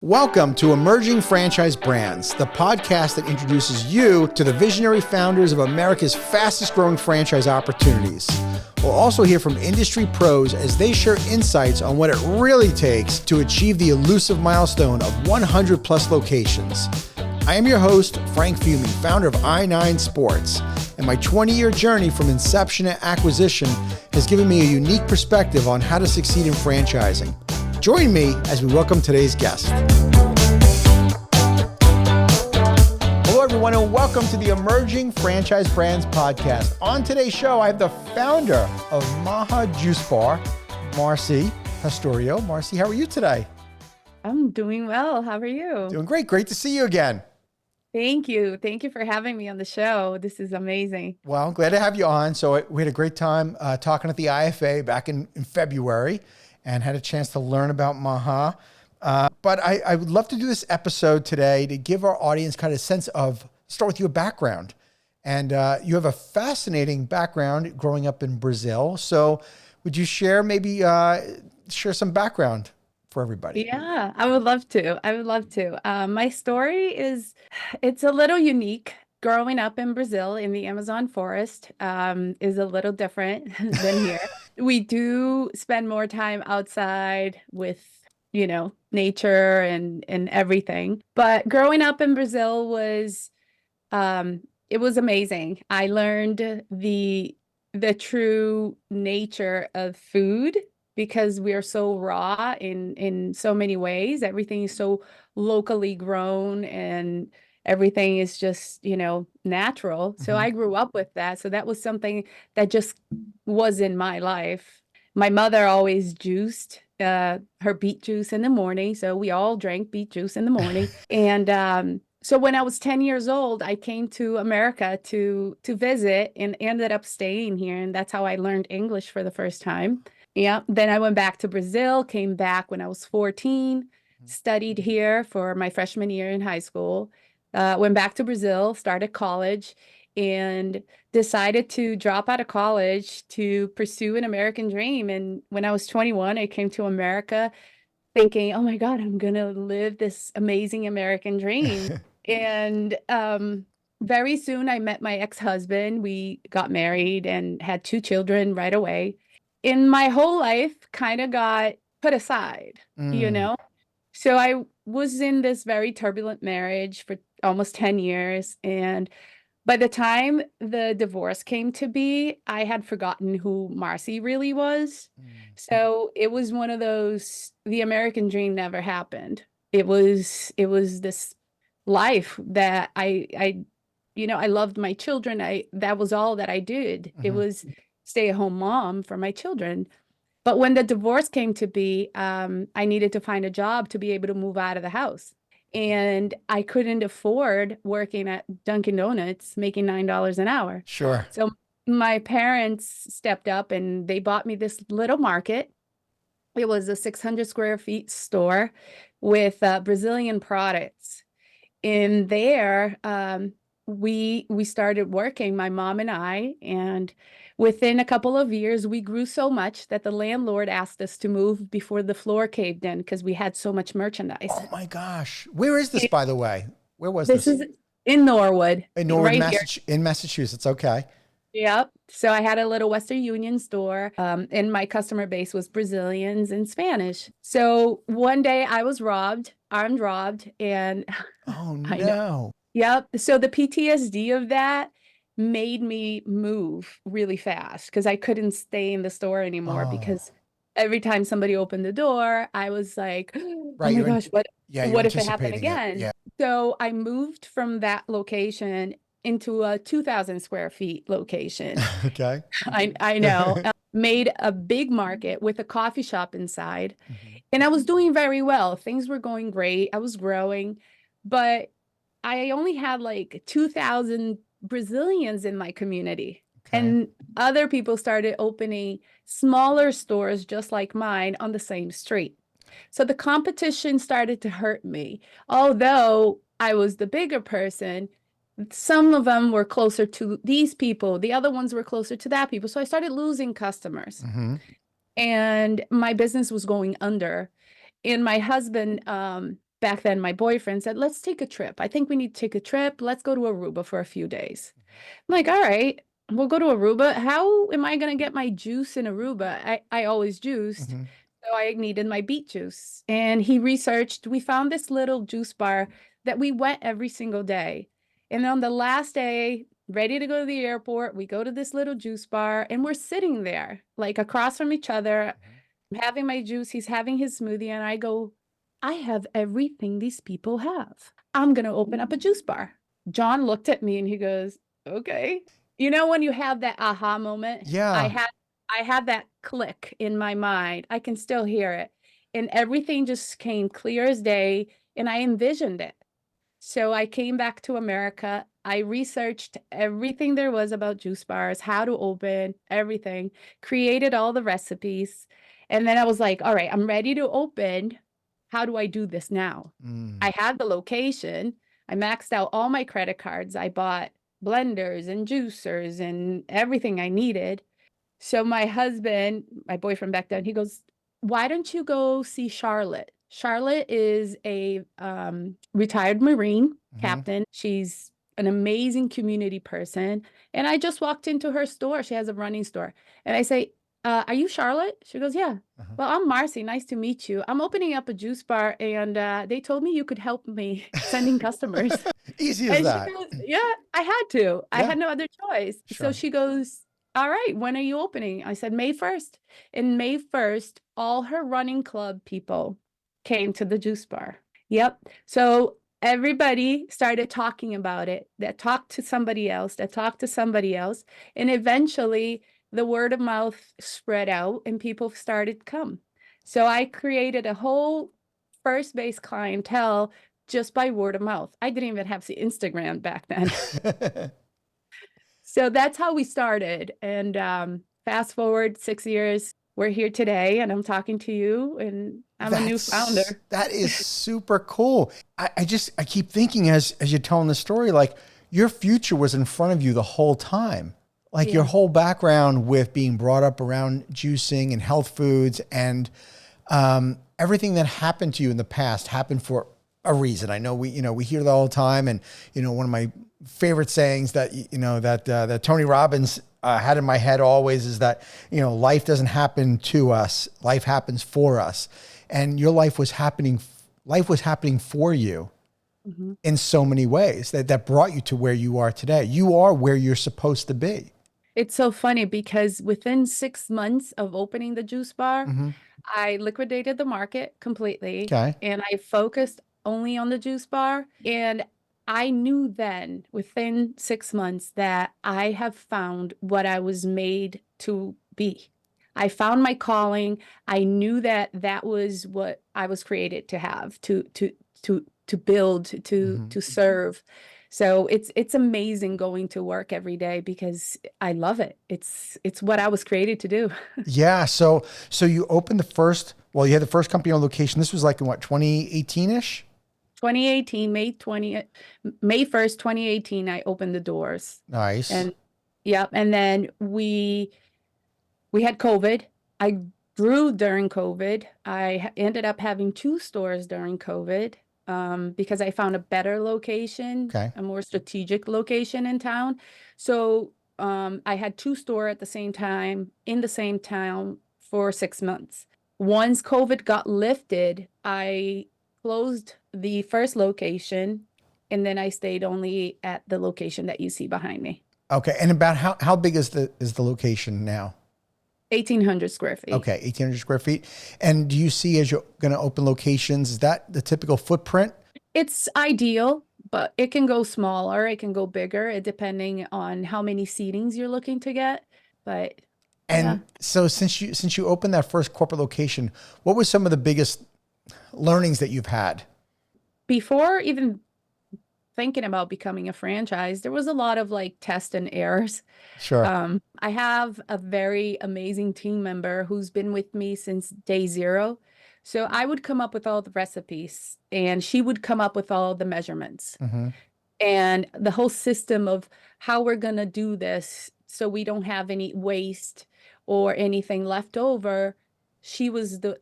Welcome to Emerging Franchise Brands, the podcast that introduces you to the visionary founders of America's fastest growing franchise opportunities. We'll also hear from industry pros as they share insights on what it really takes to achieve the elusive milestone of 100 plus locations. I am your host, Frank Fumey, founder of I9 Sports, and my 20-year journey from inception to acquisition has given me a unique perspective on how to succeed in franchising. Join me as we welcome today's guest. Hello, everyone, and welcome to the Emerging Franchise Brands podcast. On today's show, I have the founder of Maha Juice Bar, Marci Pastorio. Marci, how are you today? I'm doing well. How are you? Doing great. Great to see you again. Thank you. Thank you for having me on the show. This is amazing. Well, I'm glad to have you on. So we had a great time talking at the IFA back in February and had a chance to learn about Maha. But I would love to do this episode today to give our audience kind of a sense of, start with your background. And you have a fascinating background growing up in Brazil. So would you share share some background for everybody? Yeah, I would love to. My story it's a little unique. Growing up in Brazil in the Amazon forest is a little different than here. We do spend more time outside with, nature and everything. But growing up in Brazil it was amazing. I learned the true nature of food because we are so raw in so many ways. Everything is so locally grown and everything is just, natural. So I grew up with that. So that was something that just was in my life. My mother always juiced her beet juice in the morning. So we all drank beet juice in the morning. And so when I was 10 years old, I came to America to visit and ended up staying here. And that's how I learned English for the first time. Yeah. Then I went back to Brazil, came back when I was 14, studied here for my freshman year in high school. Went back to Brazil, started college, and decided to drop out of college to pursue an American dream. And when I was 21, I came to America thinking, oh my God, I'm going to live this amazing American dream. And very soon I met my ex-husband. We got married and had 2 children right away. And my whole life kind of got put aside, So I was in this very turbulent marriage for almost 10 years. And by the time the divorce came to be, I had forgotten who Marci really was. So it was one of those, the American dream never happened. It was this life that I loved my children. That was all that I did. It was stay-at-home mom for my children. But when the divorce came to be, I needed to find a job to be able to move out of the house. And I couldn't afford working at Dunkin' Donuts, making $9 an hour. Sure. So my parents stepped up and they bought me this little market. It was a 600 square feet store with Brazilian products. In there, we started working, my mom and I, and within a couple of years, we grew so much that the landlord asked us to move before the floor caved in because we had so much merchandise. Oh my gosh. Where is this, by the way? Where was this? This is in Norwood. In Norwood, right in Massachusetts. Okay. Yep. So I had a little Western Union store, and my customer base was Brazilians and Spanish. So one day I was armed robbed, and Oh no. I know. Yep. So the PTSD of that made me move really fast because I couldn't stay in the store anymore because every time somebody opened the door, I was like, oh my gosh, what if it happened again? Yeah. So I moved from that location into a 2,000 square feet location. Okay. I know. Made a big market with a coffee shop inside. And I was doing very well. Things were going great. I was growing, but I only had like 2,000 Brazilians in my community. Okay. And other people started opening smaller stores just like mine on the same street. So the competition started to hurt me. Although I was the bigger person, some of them were closer to these people. The other ones were closer to that people. So I started losing customers. And my business was going under. And my husband back then my boyfriend said, let's take a trip. I think we need to take a trip. Let's go to Aruba for a few days. I'm like, all right, we'll go to Aruba. How am I going to get my juice in Aruba? I always juiced. Mm-hmm. So I needed my beet juice. And he researched, we found this little juice bar that we went every single day. And on the last day, ready to go to the airport, we go to this little juice bar and we're sitting there like across from each other. I'm having my juice, he's having his smoothie, and I go, I have everything these people have. I'm going to open up a juice bar. John looked at me and he goes, okay. You know, when you have that aha moment, Yeah. I had that click in my mind. I can still hear it. And everything just came clear as day, and I envisioned it. So I came back to America. I researched everything there was about juice bars, how to open, everything, created all the recipes. And then I was like, all right, I'm ready to open. How do I do this now? Mm. I had the location. I maxed out all my credit cards. I bought blenders and juicers and everything I needed. So my husband, my boyfriend back then, he goes, why don't you go see Charlotte? Charlotte is a retired Marine Mm-hmm. captain. She's an amazing community person. And I just walked into her store. She has a running store. And I say, are you Charlotte? She goes, yeah. Uh-huh. Well, I'm Marci. Nice to meet you. I'm opening up a juice bar, and they told me you could help me sending customers. Easy as And she that. goes, yeah, I had to. I Yeah, had no other choice. So sure. she goes, all right, when are you opening? I said, May 1st. And May 1st, all her running club people came to the juice bar. Yep. So everybody started talking about it, that talked to somebody else, that talked to somebody else. And eventually the word of mouth spread out and people started to come. So I created a whole first base clientele just by word of mouth. I didn't even have the Instagram back then. So that's how we started. And fast forward 6 years, we're here today, and I'm talking to you, and I'm a new founder. That is super cool. I keep thinking as you're telling the story, like your future was in front of you the whole time. Like your Yeah. whole background with being brought up around juicing and health foods and everything that happened to you in the past happened for a reason. I know we hear that all the time. And, one of my favorite sayings that, that Tony Robbins had in my head always is that, life doesn't happen to us. Life happens for us. And your life was happening for you Mhm. in so many ways that brought you to where you are today. You are where you're supposed to be. It's so funny because within 6 months of opening the juice bar, Mm-hmm. I liquidated the market completely Okay. and I focused only on the juice bar. And I knew then within 6 months that I have found what I was made to be. I found my calling. I knew that that was what I was created to have, to build, Mm-hmm. to serve. So it's amazing going to work every day because I love it. It's what I was created to do. Yeah. So you opened you had the first company on location. This was like in what, 2018-ish? 2018, May 1st, 2018, I opened the doors. Nice. And yeah, and then we had COVID. I grew during COVID. Ended up having two stores during COVID because I found a better location, Okay. a more strategic location in town. So I had two stores at the same time in the same town for 6 months. Once COVID got lifted, I closed the first location and then I stayed only at the location that you see behind me. Okay. And about how big is the location now? 1,800 square feet. Okay. 1,800 square feet. And do you see as you're going to open locations, is that the typical footprint? It's ideal, but it can go smaller, it can go bigger, depending on how many seatings you're looking to get. But yeah, And so since you opened that first corporate location, what were some of the biggest learnings that you've had? before even thinking about becoming a franchise, there was a lot of like test and errors. Sure. I have a very amazing team member who's been with me since day zero. So I would come up with all the recipes and she would come up with all the measurements Mm-hmm. and the whole system of how we're going to do this so we don't have any waste or anything left over. She was the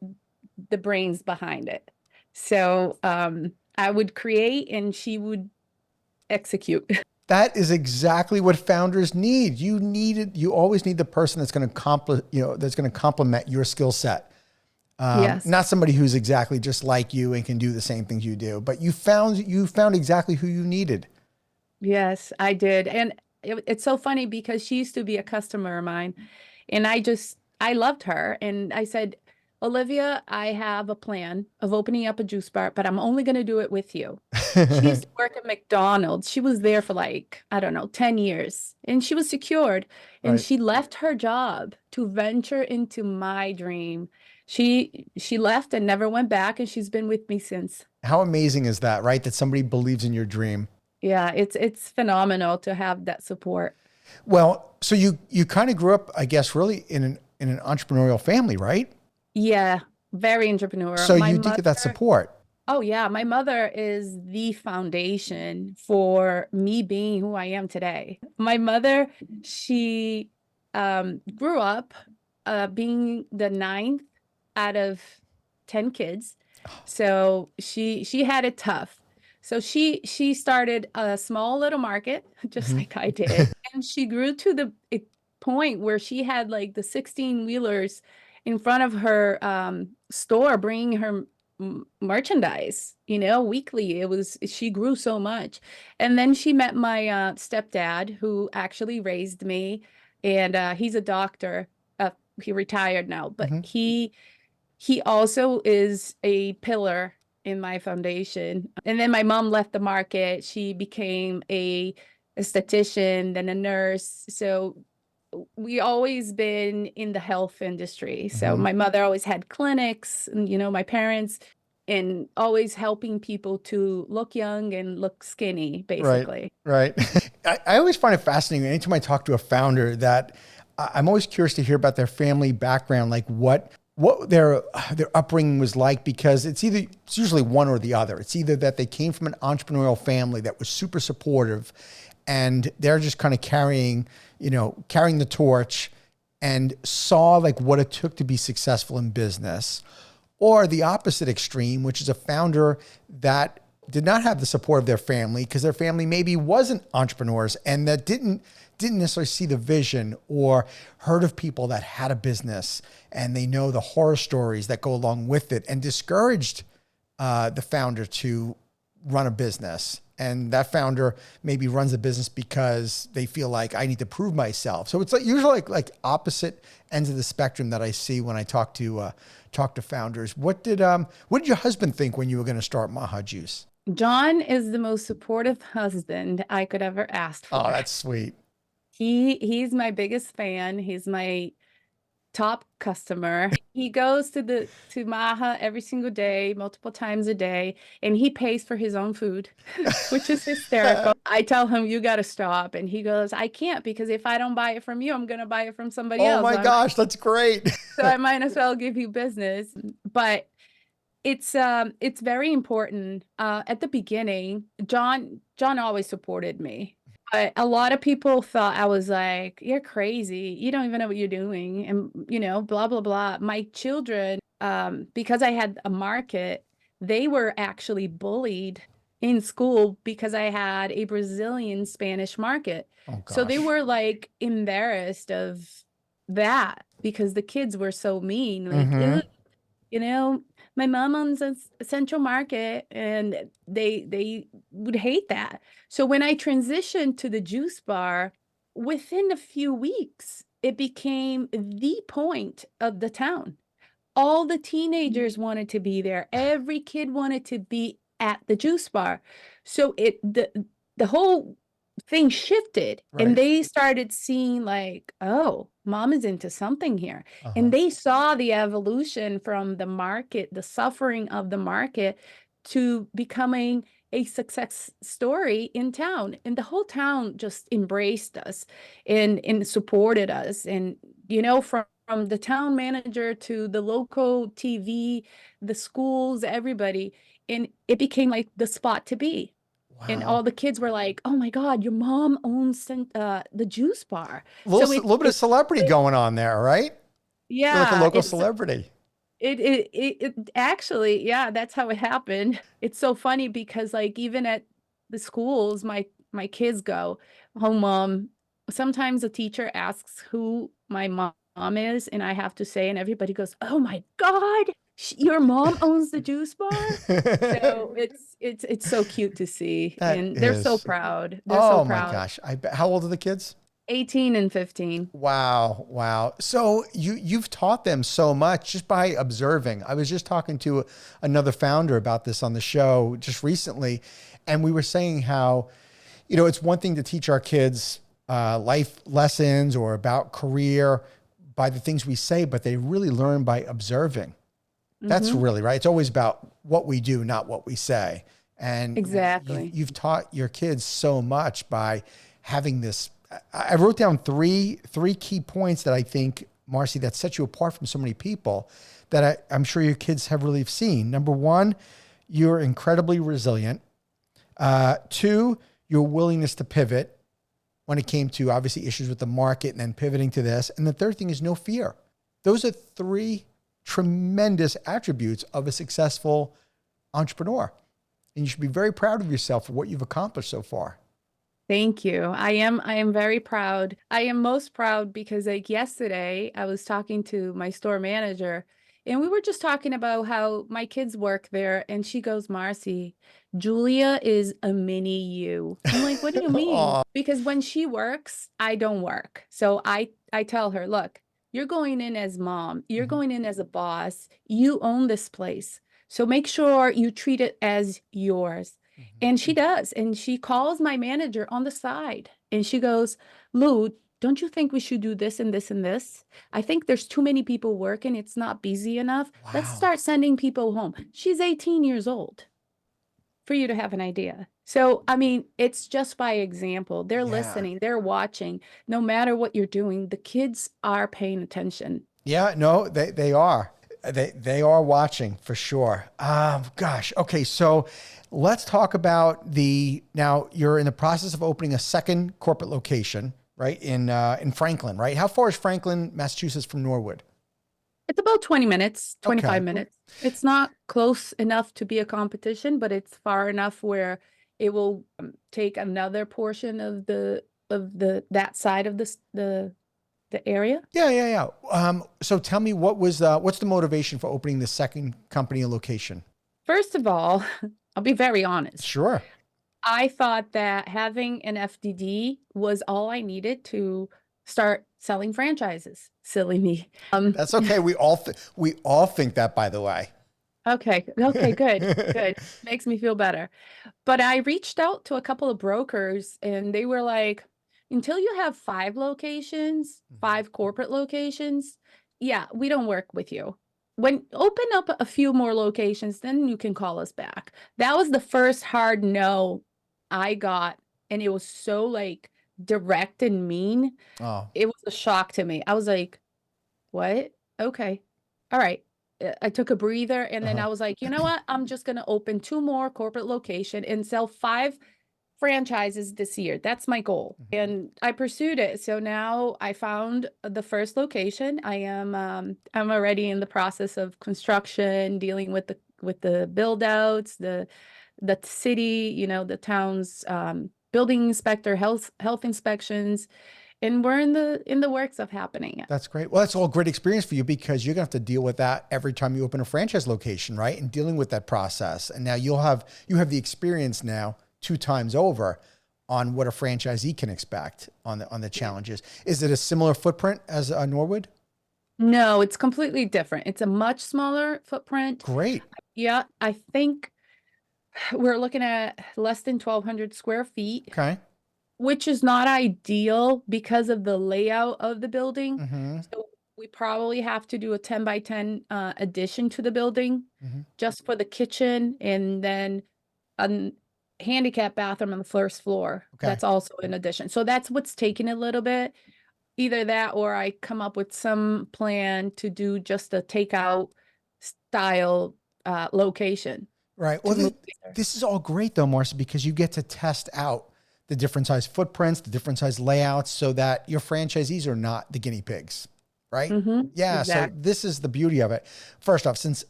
brains behind it. So I would create and she would execute. That is exactly what founders need. You always need the person that's going to that's going to complement your skill set. Yes. Not somebody who's exactly just like you and can do the same things you do, but you found exactly who you needed. Yes, I did. And it's so funny because she used to be a customer of mine. And I loved her. And I said, Olivia, I have a plan of opening up a juice bar, but I'm only going to do it with you. She used to work at McDonald's. She was there for like, I don't know, 10 years. And she was secured. And Right. she left her job to venture into my dream. She left and never went back, and she's been with me since. How amazing is that, right? That somebody believes in your dream. Yeah, it's phenomenal to have that support. Well, so you kind of grew up, I guess, really in an entrepreneurial family, right? Yeah, very entrepreneurial. So My you did mother, get that support. oh yeah, my mother is the foundation for me being who I am today. My mother, she grew up being the ninth out of 10 kids. So she had it tough. So she started a small little market, just Mhm. like I did. And she grew to the point where she had like the 16 wheelers in front of her store bringing her merchandise, weekly. She grew so much. And then she met my stepdad, who actually raised me, and he's a doctor. He retired now, but Mhm. he also is a pillar in my foundation. And then my mom left the market. She became a esthetician, then a nurse. So we always been in the health industry. So Mhm. my mother always had clinics, and my parents, and always helping people to look young and look skinny, Right. basically. Right. I always find it fascinating. Anytime I talk to a founder, that I'm always curious to hear about their family background, like what their upbringing was like, because it's usually one or the other. It's either that they came from an entrepreneurial family that was super supportive, and they're just kind of carrying the torch, and saw like what it took to be successful in business, or the opposite extreme, which is a founder that did not have the support of their family because their family maybe wasn't entrepreneurs, and that didn't necessarily see the vision, or heard of people that had a business and they know the horror stories that go along with it, and discouraged the founder to run a business. And that founder maybe runs a business because they feel like, I need to prove myself. So it's like usually opposite ends of the spectrum that I see when I talk to founders. What did your husband think when you were going to start Maha Juice? John is the most supportive husband I could ever ask Oh, for. that's sweet. He's my biggest fan. He's my top customer. He goes to Maha every single day, multiple times a day, and he pays for his own food, which is hysterical. I tell him, you got to stop, and he goes, I can't, because if I don't buy it from you, I'm gonna buy it from somebody Oh else. my gosh, that's great. So I might as well give you business. But it's very important. At the beginning, John always supported me. But a lot of people thought I was like, you're crazy. You don't even know what you're doing. And, blah, blah, blah. My children, because I had a market, they were actually bullied in school because I had a Brazilian Spanish market. Oh So they gosh. were like embarrassed of that because the kids were so mean. Like, Mm-hmm. "Ugh, you know, my mom owns a Central Market," and they would hate that. So when I transitioned to the juice bar, within a few weeks, it became the point of the town. All the teenagers wanted to be there. Every kid wanted to be at the juice bar. So the whole thing shifted, and Right. they started seeing like, oh, mom is into something here. Uh-huh. And they saw the evolution from the market, the suffering of the market, to becoming a success story in town. And the whole town just embraced us and supported us. And from the town manager to the local TV, the schools, everybody. And it became like the spot to be. And all Wow. the kids were like, "Oh my God, your mom owns the juice bar." A So little bit of celebrity going on there, right? You're like a yeah, local celebrity. It actually, yeah, that's how it happened. It's so funny because like even at the schools my kids go, "Oh, mom," sometimes a teacher asks who my mom is, and I have to say, and everybody goes, "Oh my God, your mom owns the juice bar?" So it's so cute to see, That and they're so is. proud. They're so Oh my proud. gosh. I bet. How old are the kids? 18 and 15. Wow, wow. So you've taught them so much just by observing. I was just talking to another founder about this on the show just recently, and we were saying how, it's one thing to teach our kids life lessons or about career by the things we say, but they really learn by observing. That's Hmm. really right. It's always about what we do, not what we say. And Exactly. you've taught your kids so much by having this. I wrote down three key points that I think, Marci, that set you apart from so many people that I'm sure your kids have really seen. Number one, you're incredibly resilient. Two, your willingness to pivot when it came to obviously issues with the market and then pivoting to this. And the third thing is no fear. Those are three tremendous attributes of a successful entrepreneur. And you should be very proud of yourself for what you've accomplished so far. Thank you. I am very proud. I am most proud because like yesterday I was talking to my store manager and we were just talking about how my kids work there and she goes, "Marci, Julia is a mini you." I'm like, "What do you mean?" Aw. Because when she works, I don't work. So I tell her, "Look, you're going in as mom. You're Mhm. going in as a boss. You own this place. So make sure you treat it as yours." Mhm. And she does. And she calls my manager on the side and she goes, "Lou, don't you think we should do this and this and this? I think there's too many people working. It's not busy enough. Let's Wow. start sending people home." She's 18 years old, for you to have an idea. So, I mean, it's just by example. They're Yeah. listening, they're watching. No matter what you're doing, the kids are paying attention. Yeah, no, they are. They are watching for sure. Gosh. Okay, so let's talk about now you're in the process of opening a second corporate location, right? In Franklin, right? How far is Franklin, Massachusetts from Norwood? It's about 20 minutes, 25 Okay. minutes. It's not close enough to be a competition, but it's far enough where it will take another portion of the that side of the area. Yeah, yeah, yeah. So tell me what's the motivation for opening the second company location? First of all, I'll be very honest. Sure. I thought that having an FDD was all I needed to start selling franchises. Silly me. That's okay. We all think that, by the way. Okay, okay, good, good. Makes me feel better. But I reached out to a couple of brokers and they were like, "Until you have 5 locations, Mhm. 5 corporate locations, yeah, we don't work with you. When open up a few more locations, then you can call us back." That was the first hard no I got. And it was so like direct and mean. Oh. It was a shock to me. I was like, "What? Okay. All right." I took a breather and then Uh-huh. I was like, "You know what? I'm just going to open 2 more corporate location and sell 5 franchises this year. That's my goal." Mhm. And I pursued it. So now I found the first location. I'm already in the process of construction, dealing with the build outs, the city, the town's building inspector, health inspections, and we're in the works of happening it. That's great. Well, that's all great experience for you because you're gonna have to deal with that every time you open a franchise location, right? And dealing with that process. And now you have the experience now 2 times over on what a franchisee can expect on the challenges. Is it a similar footprint as Norwood? No, it's completely different. It's a much smaller footprint. Great. Yeah, I think we're looking at less than 1,200 square feet, Okay. which is not ideal because of the layout of the building. Mm-hmm. So we probably have to do a 10 by 10 addition to the building Mm-hmm. just for the kitchen and then a handicap bathroom on the first floor. Okay. That's also an addition. So that's what's taking a little bit. Either that or I come up with some plan to do just a takeout style location Right. Well, to move there. this is all great though, Marcia, because you get to test out the different size footprints, the different size layouts, so that your franchisees are not the guinea pigs. right? Mm-hmm. Yeah. So Exactly. this is the beauty of it. First off, since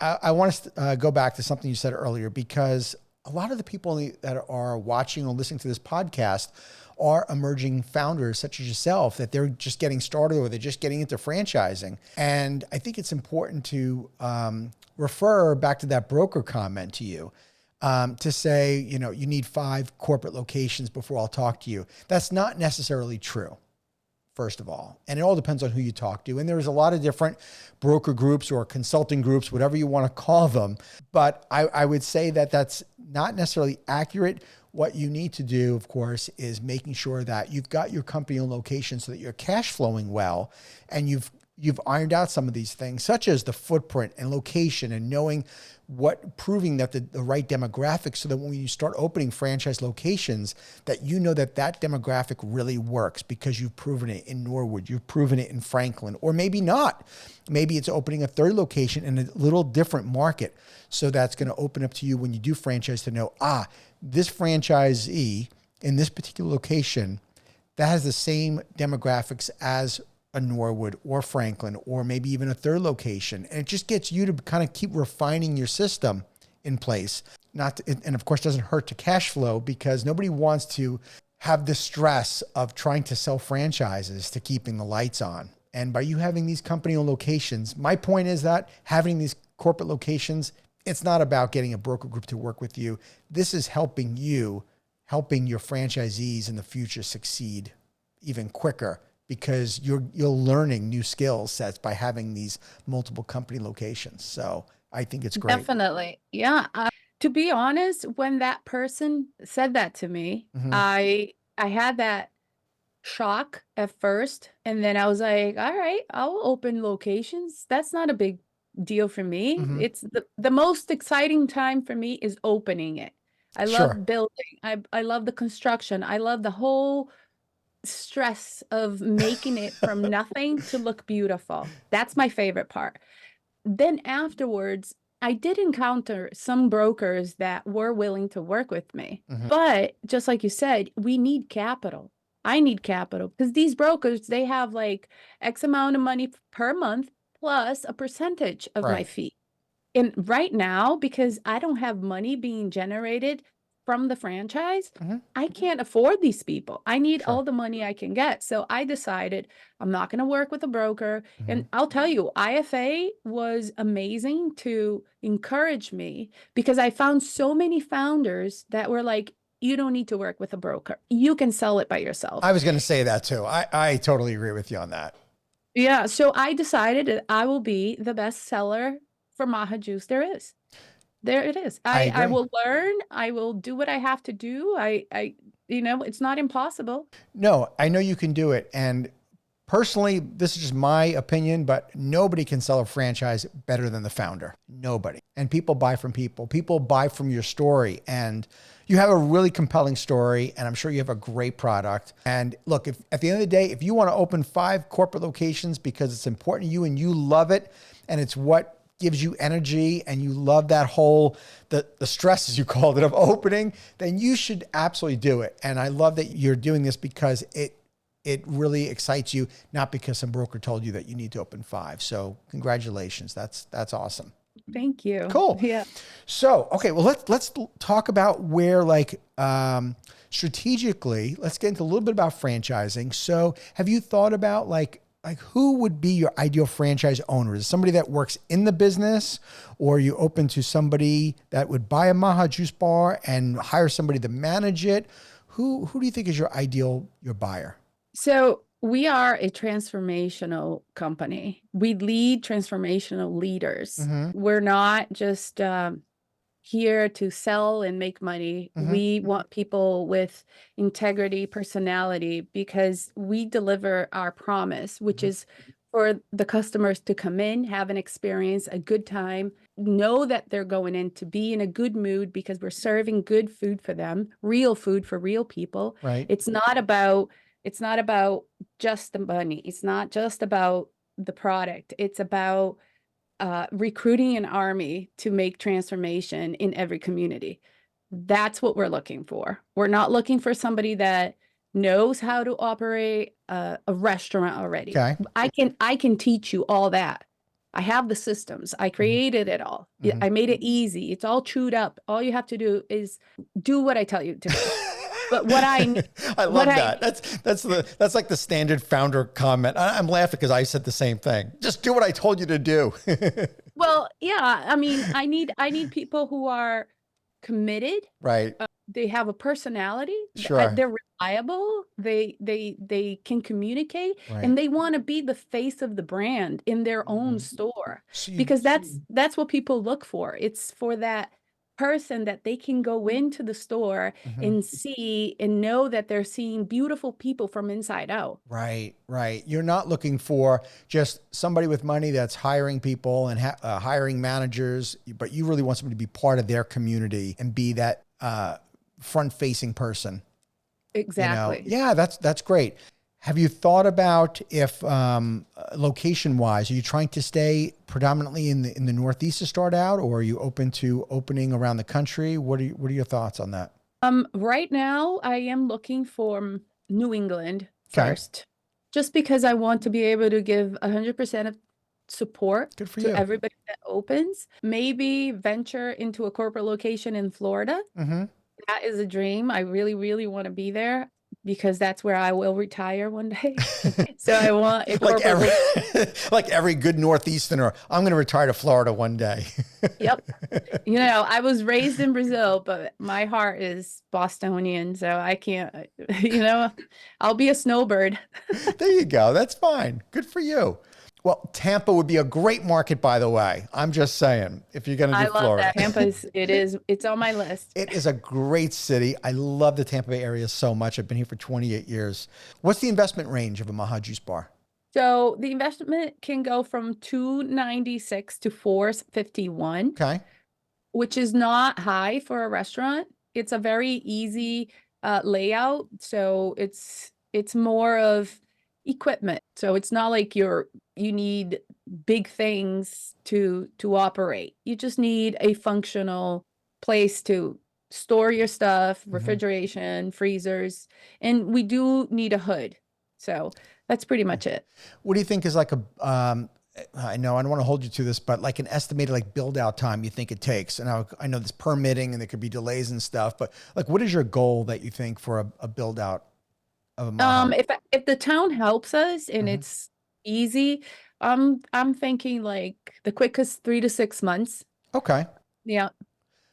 I want to go back to something you said earlier, because a lot of the people that are watching or listening to this podcast are emerging founders such as yourself, that they're just getting started or they're just getting into franchising. And I think it's important to refer back to that broker comment to you. To say, you know, you need 5 corporate locations before I'll talk to you. That's not necessarily true, first of all. And it all depends on who you talk to. And there's a lot of different broker groups or consulting groups, whatever you want to call them. But I would say that that's not necessarily accurate. What you need to do, of course, is making sure that you've got your company on location so that you're cash flowing well, and you've ironed out some of these things, such as the footprint and location, and knowing proving that the right demographics, so that when you start opening franchise locations, that you know that demographic really works because you've proven it in Norwood, you've proven it in Franklin, or maybe not. Maybe it's opening a 3rd location in a little different market. So that's going to open up to you when you do franchise to know, this franchisee in this particular location that has the same demographics as a Norwood or Franklin, or maybe even a 3rd location. And it just gets you to kind of keep refining your system in place. And of course, doesn't hurt to cash flow, because nobody wants to have the stress of trying to sell franchises to keeping the lights on. And by you having these company-owned locations, my point is that having these corporate locations, it's not about getting a broker group to work with you. This is helping your franchisees in the future succeed even quicker, because you're learning new skill sets by having these multiple company locations. So I think it's great. Definitely. Yeah. To be honest, when that person said that to me, Mm-hmm. I had that shock at first, and then I was like, all right, I'll open locations. That's not a big deal for me. Mm-hmm. It's the most exciting time for me is opening it. I Sure. love building. I love the construction. I love the whole stress of making it from nothing to look beautiful. That's my favorite part. Then afterwards, I did encounter some brokers that were willing to work with me. Mm-hmm. But just like you said, we need capital. I need capital because these brokers, they have like X amount of money per month plus a percentage of my Right. fee. And right now, because I don't have money being generated from the franchise, Mm-hmm. I can't afford these people. I need Sure. all the money I can get. So I decided I'm not going to work with a broker. Mm-hmm. And I'll tell you, IFA was amazing to encourage me, because I found so many founders that were like, you don't need to work with a broker. You can sell it by yourself. I was going to say that too. I totally agree with you on that. Yeah. So I decided that I will be the best seller for Maha juice there is. There it is. I agree. will learn. I will do what I have to do. It's not impossible. No, I know you can do it. And personally, this is just my opinion, but nobody can sell a franchise better than the founder. Nobody. And people buy from people. People buy from your story. And you have a really compelling story, and I'm sure you have a great product. And look, if at the end of the day, if you want to open 5 corporate locations because it's important to you and you love it, and it's what gives you energy, and you love that whole, the stress, as you called it, of opening, then you should absolutely do it. And I love that you're doing this because it really excites you, not because some broker told you that you need to open 5. So congratulations. That's awesome. Thank you. Cool. Yeah. So, okay, well, let's talk about where, like, strategically, let's get into a little bit about franchising. So have you thought about like who would be your ideal franchise owner? Is it somebody that works in the business, or are you open to somebody that would buy a Maha juice bar and hire somebody to manage it? Who do you think is your buyer? So we are a transformational company. We lead transformational leaders. Mm-hmm. We're not just here to sell and make money. Mm-hmm. We want people with integrity, personality, because we deliver our promise, which Mm-hmm. is for the customers to come in, have an experience, a good time, know that they're going in to be in a good mood because we're serving good food for them, real food for real people. Right. It's not about just the money. It's not just about the product. It's about recruiting an army to make transformation in every community. That's what we're looking for. We're not looking for somebody that knows how to operate a restaurant already. Okay. I can teach you all that. I have the systems. I Mhm. created it all. Mhm. I made it easy. It's all chewed up. All you have to do is do what I tell you to do. But I what love I that. That's like the standard founder comment. I'm laughing because I said the same thing. Just do what I told you to do. Well, yeah, I mean, I need people who are committed. Right. They have a personality. Sure. They're reliable. They can communicate, Right. and they want to be the face of the brand in their own Mhm. store, So you, because that's what people look for. It's for that person that they can go into the store Mhm. and see and know that they're seeing beautiful people from inside out. Right, right. You're not looking for just somebody with money that's hiring people and hiring managers, but you really want somebody to be part of their community and be that front-facing person. Exactly. Yeah, that's great. Have you thought about if location-wise, are you trying to stay predominantly in the Northeast to start out, or are you open to opening around the country? What are your thoughts on that? Right now I am looking for New England Okay, first, just because I want to be able to give 100% of support good for to you. everybody that opens. Maybe venture into a corporate location in Florida. Mm-hmm. That is a dream. I really, really want to be there because that's where I will retire one day. So I want a Like corporate every location. like every good Northeasterner, I'm going to retire to Florida one day. Yep. I was raised in Brazil, but my heart is Bostonian, so I can't, I'll be a snowbird. There you go. That's fine. Good for you. Well, Tampa would be a great market, by the way. I'm just saying, if you're going to I do love Florida. that. It's on my list. It is a great city. I love the Tampa Bay area so much. I've been here for 28 years. What's the investment range of a Maha juice bar? So the investment can go from 296 to 451, Okay. which is not high for a restaurant. It's a very easy layout. So it's more of equipment. So it's not like you need big things to operate. You just need a functional place to store your stuff, Mhm. refrigeration, freezers, and we do need a hood. So that's pretty much it. What do you think is like I know I don't want to hold you to this, but like an estimated like build out time you think it takes? And I know there's permitting and there could be delays and stuff, but like what is your goal that you think for a build out of a Maha? If the town helps us and Hmm. it's easy, I'm thinking like the quickest 3 to 6 months. Okay. Yeah,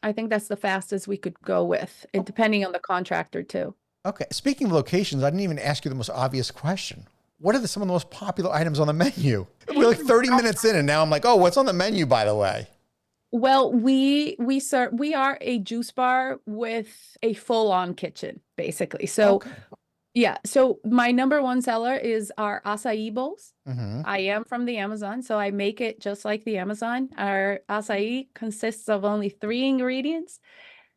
I think that's the fastest we could go with, and depending on the contractor too. Okay. Speaking of locations, I didn't even ask you the most obvious question. What are some of the most popular items on the menu? We're like 30 minutes in, and now I'm like, oh, what's on the menu, by the way? Well, we are a juice bar with a full-on kitchen, basically. So Okay. yeah, so my number one seller is our acai bowls. Hmm. I am from the Amazon, so I make it just like the Amazon. Our acai consists of only 3 ingredients,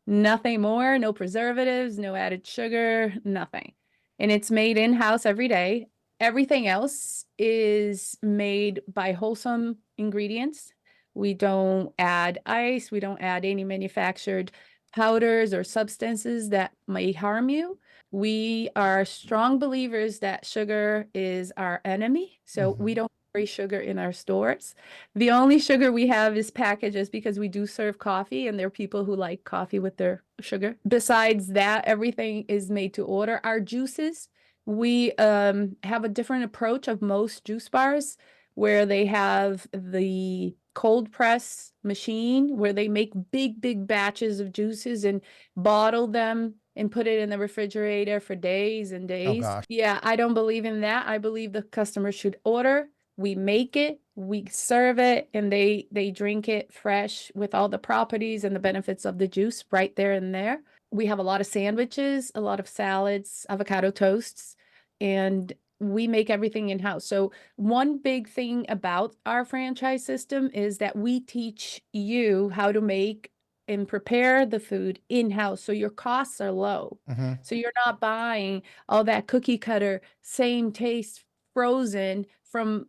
nothing more, no preservatives, no added sugar, nothing. And it's made in-house every day. Everything else is made by wholesome ingredients. We don't add ice, we don't add any manufactured powders or substances that may harm you. We are strong believers that sugar is our enemy, so we Hmm. don't carry sugar in our stores. The only sugar we have is packages because we do serve coffee and there are people who like coffee with their sugar. Besides that, everything is made to order. Our juices, we have a different approach of most juice bars where they have the cold press machine where they make big, big batches of juices and bottle them and put it in the refrigerator for days and Oh days. gosh. Yeah, I don't believe in that. I believe the customer should order, we make it, we serve it, and they drink it fresh with all the properties and the benefits of the juice right there and there. We have a lot of sandwiches, a lot of salads, avocado toasts, and we make everything in house. So one big thing about our franchise system is that we teach you how to make and prepare the food in-house so your costs are low. Hmm. So you're not buying all that cookie cutter, same taste frozen from,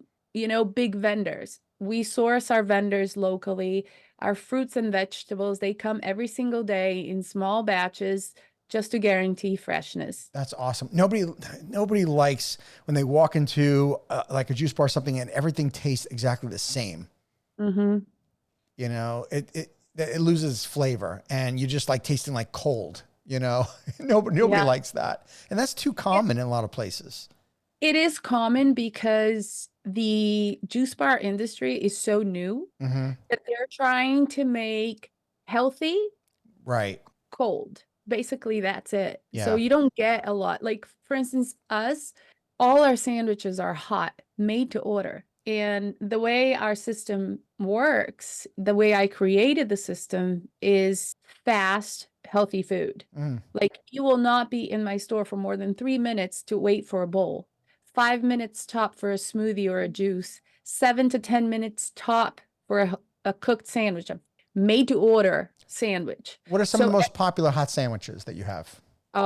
big vendors. We source our vendors locally. Our fruits and vegetables, they come every single day in small batches just to guarantee freshness. That's awesome. Nobody likes when they walk into like a juice bar or something and everything tastes exactly the same. Mm-hmm. You know, it loses flavor and you just like tasting like cold, you know. Nobody Yeah. likes that. And that's too common in a lot of places. It is common because the juice bar industry is so new Mm-hmm. that they're trying to make healthy Right. cold. Basically, that's it. So Yeah. you don't get a lot. Like, for instance, us, all our sandwiches are hot, made to order. And the way our system works, the way I created the system is fast, healthy food. Mm. Like, you will not be in my store for more than 3 minutes to wait for a bowl, 5 minutes top for a smoothie or a juice, 7 to 10 minutes top for a cooked sandwich, a made to order sandwich. What are some of the So most popular hot sandwiches that you have?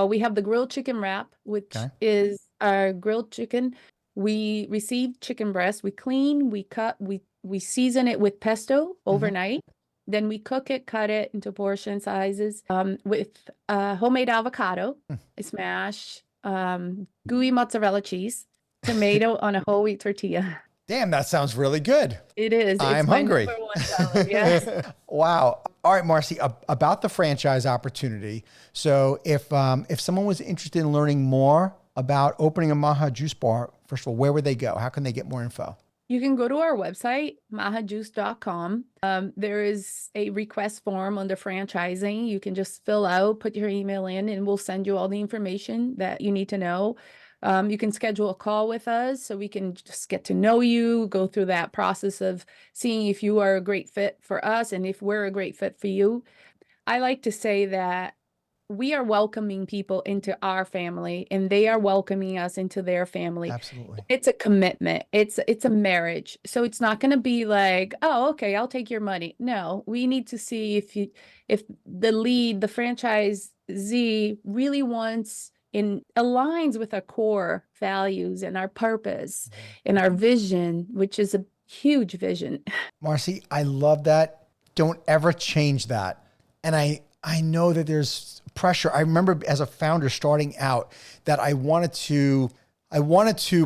we have the grilled chicken wrap, which Okay. is our grilled chicken. We receive chicken breast. We clean, we cut, we season it with pesto Mm-hmm. overnight. Then we cook it, cut it into portion sizes with homemade avocado, I smash, gooey mozzarella cheese, tomato on a whole wheat tortilla. Damn, that sounds really good. It is. I'm It's my hungry. #1 salad. Yes. Wow. All right, Marci, about the franchise opportunity. So if someone was interested in learning more about opening a Maha juice bar, first of all, where would they go? How can they get more info? You can go to our website, mahajuice.com. There is a request form under franchising. You can just fill out, put your email in, and we'll send you all the information that you need to know. You can schedule a call with us so we can just get to know you, go through that process of seeing if you are a great fit for us and if we're a great fit for you. I like to say that we are welcoming people into our family and they are welcoming us into their family. Absolutely. It's a commitment. It's a marriage. So it's not going to be like, oh, okay, I'll take your money. No, we need to see if the franchisee really wants and aligns with our core values and our purpose and our vision, which is a huge vision. Marci, I love that. Don't ever change that. And I know that there's pressure. I remember as a founder starting out that I wanted to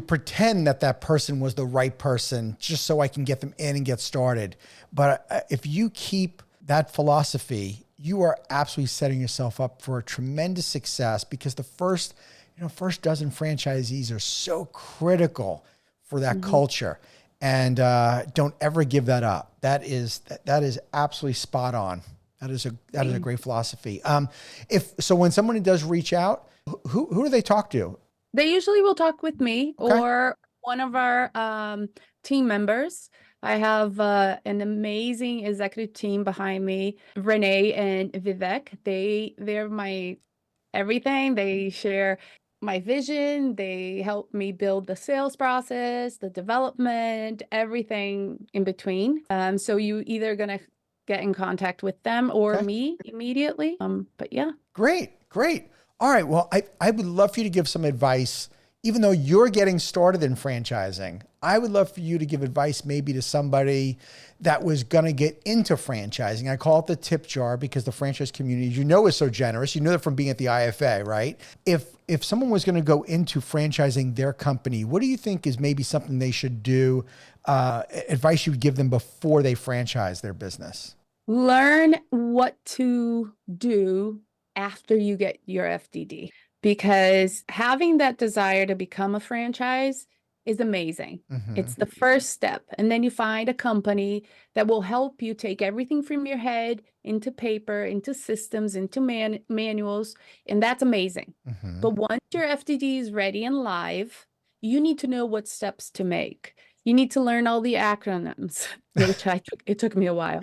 pretend that person was the right person just so I can get them in and get started. But if you keep that philosophy, you are absolutely setting yourself up for a tremendous success because the first dozen franchisees are so critical for that culture. And don't ever give that up. That is absolutely spot on. That is a great philosophy. When somebody does reach out, who do they talk to? They usually will talk with me Okay. or one of our team members. I have an amazing executive team behind me, Renee and Vivek. They're my everything. They share my vision. They help me build the sales process, the development, everything in between. So you either gonna get in contact with them or Okay. me immediately. But yeah. Great. All right. Well, I would love for you to give some advice, even though you're getting started in franchising. I would love for you to give advice maybe to somebody that was going to get into franchising. I call it the tip jar because the franchise community, is so generous. You know that from being at the IFA, right? If someone was going to go into franchising their company, what do you think is maybe something they should do, advice you would give them before they franchise their business? Learn what to do after you get your FDD, because having that desire to become a franchise is amazing. It's the first step. And then you find a company that will help you take everything from your head into paper, into systems, into manuals. And that's amazing. But once your FDD is ready and live, you need to know what steps to make. You need to learn all the acronyms, which it took me a while.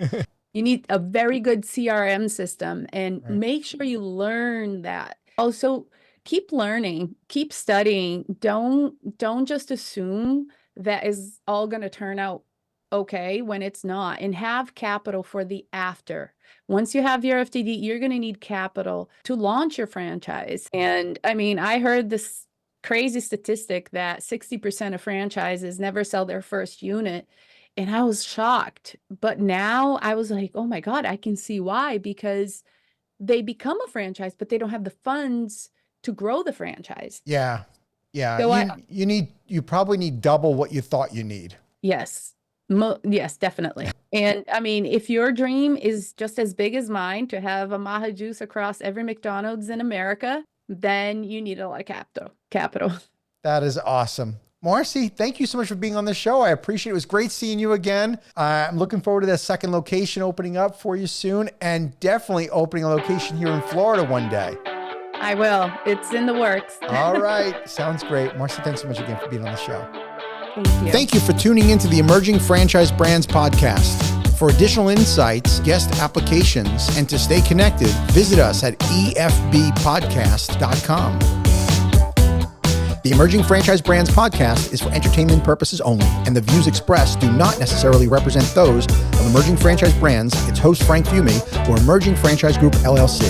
You need a very good CRM system and make sure you learn that. Also, keep learning, keep studying. Don't just assume that is all going to turn out okay when it's not, and have capital for the after. Once you have your FTD, you're going to need capital to launch your franchise. And I mean, I heard this crazy statistic that 60% of franchises never sell their first unit. And I was shocked. But now I was like, oh my God, I can see why. Because they become a franchise, but they don't have the funds to grow the franchise. Yeah. Yeah. So You probably need double what you thought you need. yes. Yes, definitely. And I mean, if your dream is just as big as mine to have a Maha juice across every McDonald's in America, then you need a lot of capital. That is awesome. Marci, thank you so much for being on the show. I appreciate it. It was great seeing you again. I'm looking forward to that second location opening up for you soon, and definitely opening a location here in Florida one day. I will. It's in the works. All right. Sounds great. Marci, thanks so much again for being on the show. Thank you. Thank you for tuning into the Emerging Franchise Brands podcast. For additional insights, guest applications, and to stay connected, visit us at efbpodcast.com. The Emerging Franchise Brands podcast is for entertainment purposes only, and the views expressed do not necessarily represent those of Emerging Franchise Brands, its host Frank Fiume, or Emerging Franchise Group LLC.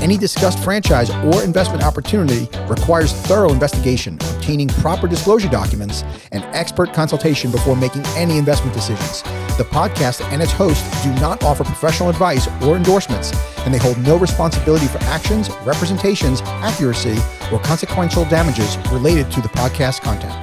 Any discussed franchise or investment opportunity requires thorough investigation, obtaining proper disclosure documents, and expert consultation before making any investment decisions. The podcast and its host do not offer professional advice or endorsements, and they hold no responsibility for actions, representations, accuracy, or consequential damages related to the podcast content.